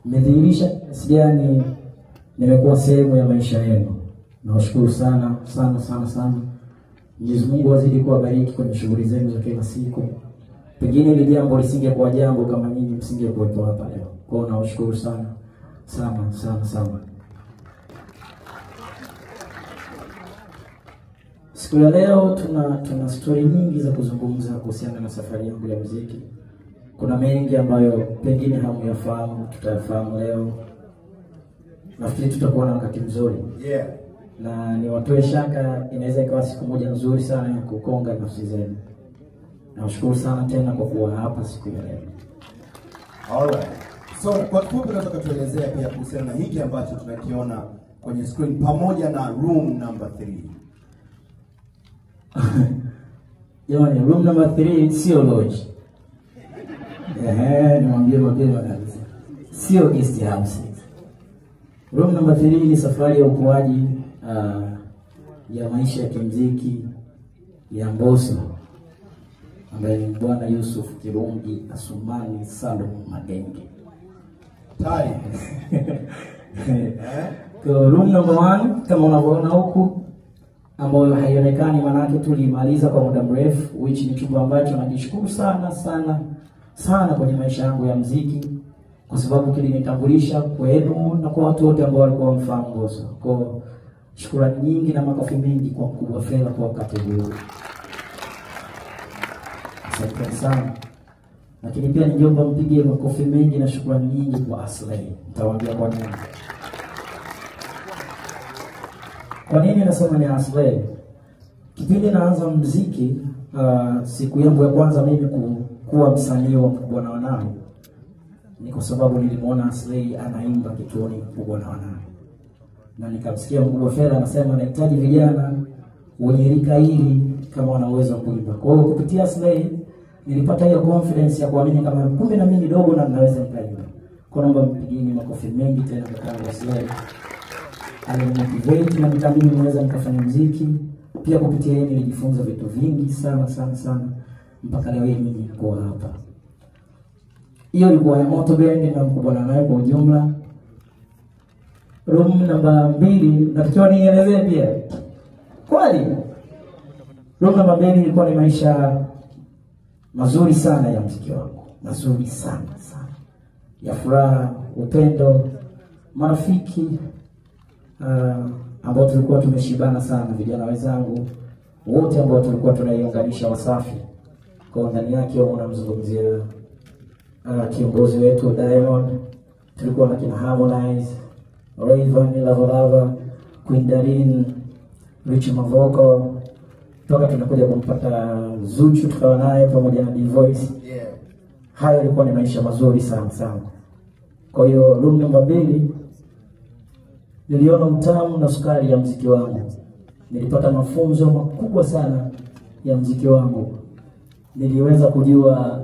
Mmedhihirisha kiasi gani nimekuwa sehemu ya maisha yenu. Nawashukuru sana sana sana sana. Mwenyezi Mungu azidi kuwabariki kwenye shughuli zenu za kila siku. Pengine ile jambo lisingekuwa jambo kama nyinyi msingekuwepo hapa leo. Kwa hiyo nawashukuru sana sana sana sana. Siku ya leo tuna story nyingi za kuzungumza kuhusiana na safari yangu ya muziki. Kuna mengi ambayo pengine hamuyafahamu, tutayafahamu leo. Nafikiri tutakuwa na wakati mzuri. Yeah. Na niwatoe shaka, inaweza ikawa siku moja nzuri sana ya kukonga nafsi zenu. Nawashukuru sana tena kwa kuwa hapa siku ya leo. Alright. So kwa kifupi nataka tuelezea pia kuhusiana na hiki ambacho tunakiona kwenye screen pamoja na room number 3. Jamani, room number 3 sio lodge. Nimwambie mapema kabisa. Sio guest house. Room number 3 ni safari ya ukuaji ya maisha ya kimuziki ya Mbosso ambaye ni Bwana Yusuf Kirungi Asumani Salum Magenge. Tai. Room number 1 kama unavyoona huku, ambayo haionekani manake tulimaliza kwa muda mrefu, which ni chumba ambacho najishukuru sana sana sana kwenye maisha yangu ya muziki, kwa sababu kilinitambulisha kwenu na kwa watu wote ambao walikuwa wamfahamu Mbosso. Kwa shukrani nyingi na makofi mengi kwa Mkubwa Fella kwa wakati huu. Asante sana. Lakini pia ningeomba mpige makofi mengi na shukrani nyingi kwa Aslay. Nitawaambia kwa nini. Kwa nini nasema ni Aslay? Kipindi naanza muziki, siku yangu ya kwanza mimi kuwa msanii wa Mkubwa na Wanawe ni kwa sababu nilimuona Aslay anaimba kituoni Mkubwa na Wanawe. Na nikamsikia Mkubwa Fella anasema anahitaji vijana wenye rika hili kama wana uwezo wa kuimba. Kwa hiyo kupitia Aslay nilipata hiyo confidence ya kuamini kama kumbe na mimi dogo na ninaweza nikaimba. Kwa naomba mpigeni makofi mengi tena kwa Aslay. Alimotivate na nikamini naweza nikafanya muziki. Pia kupitia yeye nilijifunza vitu vingi sana sana sana mpaka leo hii mimi niko hapa. Hiyo ilikuwa ya Moto Band na Mkubwa na Wanawe kwa ujumla. Room namba 2 natakiwa nielezee pia. Kwani room namba 2 ilikuwa ni maisha mazuri sana ya muziki wangu. Mazuri sana sana. Ya furaha, upendo, marafiki ambao tulikuwa tumeshibana sana, vijana wenzangu wote ambao tulikuwa tunaiunganisha Wasafi. Kwa ndani yake unamzungumzia kiongozi wetu Diamond, tulikuwa na kina Harmonize, Rayvanny, Lava, Queen Darin, Rich Mavoko, toka tunakuja kumpata Zuchu tukawa naye pamoja na D-Voice. Yeah. Hayo yalikuwa ni maisha mazuri sana sana. Kwa hiyo room number 2 niliona utamu na sukari ya muziki wangu. Nilipata mafunzo makubwa sana ya muziki wangu. Niliweza kujua,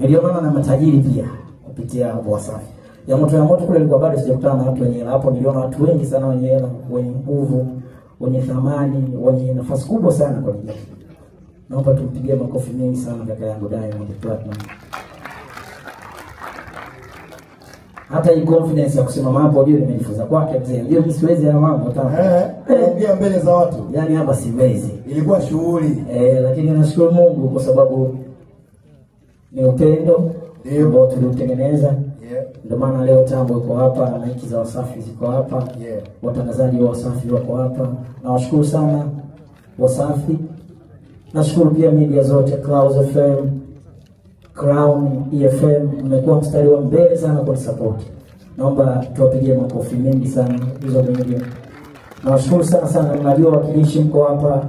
niliona na matajiri pia kupitia Wasafi. Ya moto kule nilikuwa bado sijakutana na watu wenye hela. Hapo niliona watu wengi sana wenye hela, wenye nguvu, wenye thamani, wenye nafasi kubwa sana kwa jamii. Naomba tumpigie makofi mengi sana kaka yangu Diamond Platnumz. Hata hii confidence ya kusema mambo hiyo nimejifunza kwake mzee. Hiyo mimi siwezi ya mambo hata. Ongea mbele za watu. Yaani hapa siwezi. Ilikuwa shughuli. Lakini nashukuru Mungu kwa sababu ni upendo ambao tuliotengeneza. Yeah. Ndio maana leo Tambo iko hapa na maiki za Wasafi ziko hapa. Yeah. Watangazaji wa Wasafi wako hapa. Nawashukuru sana Wasafi. Nashukuru pia media zote, Clouds FM, Crown EFM, mmekuwa mstari wa mbele sana kwa support. Naomba tuwapigie makofi mengi sana hizo media. Nawashukuru sana sana, mnajua wakilishi mko hapa.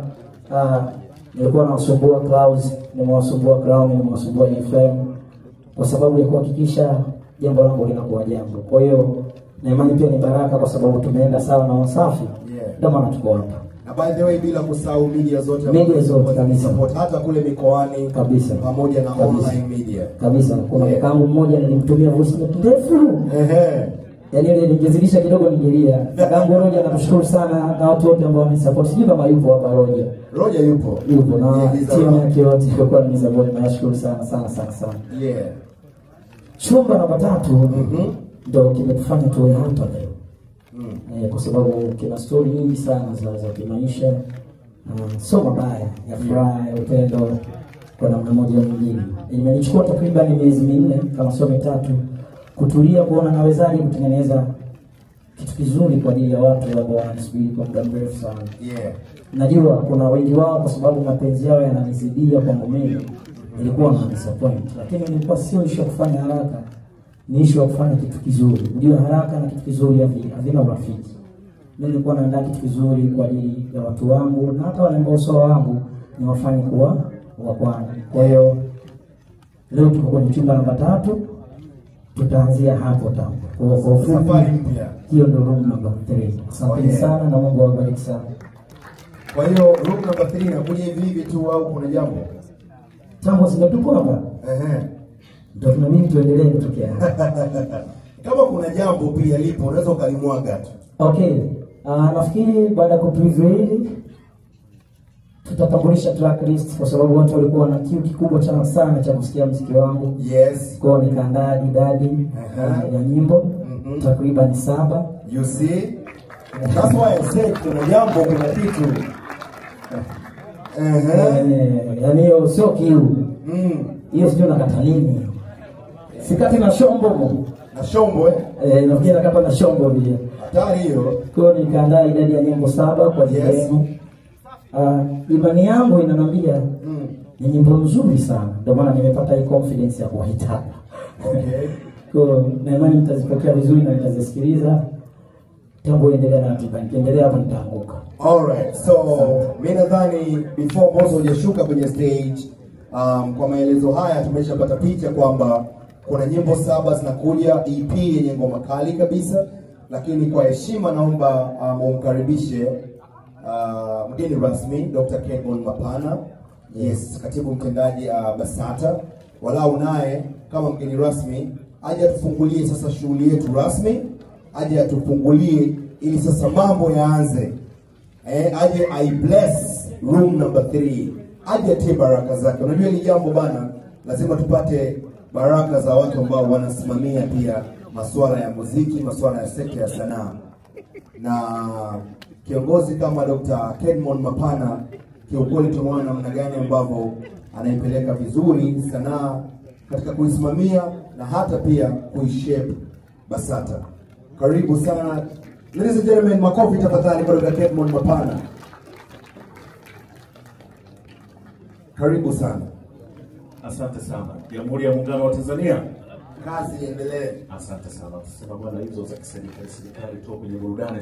Nilikuwa nawasumbua Clouds, nimewasumbua Crown, nimewasumbua EFM kwa sababu ya kuhakikisha jambo langu linakuwa jambo. Kwa hiyo na imani pia ni baraka kwa sababu tumeenda sawa na Wasafi. Ndio maana tuko hapa. Na by the way, bila kusahau media zote kabisa, hata kule mikoani kabisa, pamoja na online media kabisa. Kuna kangu mmoja nilimtumia voice note ndefu. Yaani ile ningezidisha kidogo ningelia. Kangu Roja nakushukuru sana na watu wote ambao wanisupport. Sijui kama yupo hapa Roja. Roja yupo. Na timu yake yote ilikuwa ni support. Nashukuru sana sana sana sana. Yeah. chumba namba 3 ndio kimetufanya tuwe hapa leo. Kwa sababu kina story nyingi sana za kimaisha, sio mabaya, ya furaha, ya upendo kwa namna moja au nyingine. Imenichukua takriban miezi 4 kama sio 3 kutulia kuona nawezaje kutengeneza kitu kizuri kwa ajili ya watu ambao wanasubiri kwa muda mrefu sana. Najua kuna wengi wao kwa sababu mapenzi yao yananizidia kwangu mimi, nilikuwa na disappoint, lakini nilikuwa sio issue kufanya haraka, ni issue kufanya kitu kizuri. Unajua haraka na kitu kizuri havina urafiki. Mimi nilikuwa naandaa kitu kizuri kwa ajili ya watu wangu na hata wale ambao sio wangu ni wafanye kuwa wa kwangu. Kwa hiyo leo tuko kwenye chumba namba 3, tutaanzia hapo tangu. Kwa ufupi hiyo ndio room number 3. Asante sana na Mungu awabariki sana. Kwa hiyo room number 3 inakuja hivi tu au kuna jambo? Jambo sio tupo hapa. Ndio tunamini tuendelee kutokea. Kama kuna jambo pia lipo unaweza ukalimwaga tu. Okay. Nafikiri baada ya kupreview hili tutatambulisha track list kwa sababu watu walikuwa na kiu kikubwa sana cha kusikia muziki wangu. Kwa nikaandaa idadi ya nyimbo takriban 7. You see? That's why I said kuna jambo, kuna kitu. Yaani hiyo sio kiu. Hiyo sio nakata nini. Sikati na shombo. Na shombo nafikiri nakata na shombo vile. Hatari hiyo. Kwa nikaandaa idadi ya nyimbo 7 kwa ajili yenu. Imani yangu inaniambia ni nyimbo nzuri sana. Ndio maana nimepata hii confidence ya kuwaita. Kwa na imani mtazipokea vizuri na mtazisikiliza. Tambo endelea na ratiba. Nikiendelea hapa nitaanguka. Alright. So, mimi nadhani before Mbosso hujashuka kwenye stage, kwa maelezo haya tumeshapata picha kwamba kuna nyimbo 7 zinakuja, EP yenye ngoma kali kabisa, lakini kwa heshima naomba umkaribishe mgeni rasmi Dr. Kedmon Mapana. Yes, katibu mtendaji BASATA. Walau naye kama mgeni rasmi aje atufungulie sasa shughuli yetu rasmi, aje atufungulie ili sasa mambo yaanze. Aje I bless room number 3. Aje ate baraka zake. Unajua ni jambo bana, lazima tupate baraka za watu ambao wanasimamia pia masuala ya muziki, masuala ya sekta ya sanaa. Na kiongozi kama Dr. Kedmon Mapana, kiukweli tumeona namna gani ambavyo anaipeleka vizuri sanaa katika kuisimamia na hata pia kuishape BASATA. Karibu sana. Ladies and gentlemen, makofi tafadhali kwa Dr. Kedmon Mapana. Karibu sana. Asante sana. Jamhuri ya Muungano wa Tanzania. Kazi iendelee. Asante sana. Tusema bwana hizo za kiserikali tu kwenye burudani.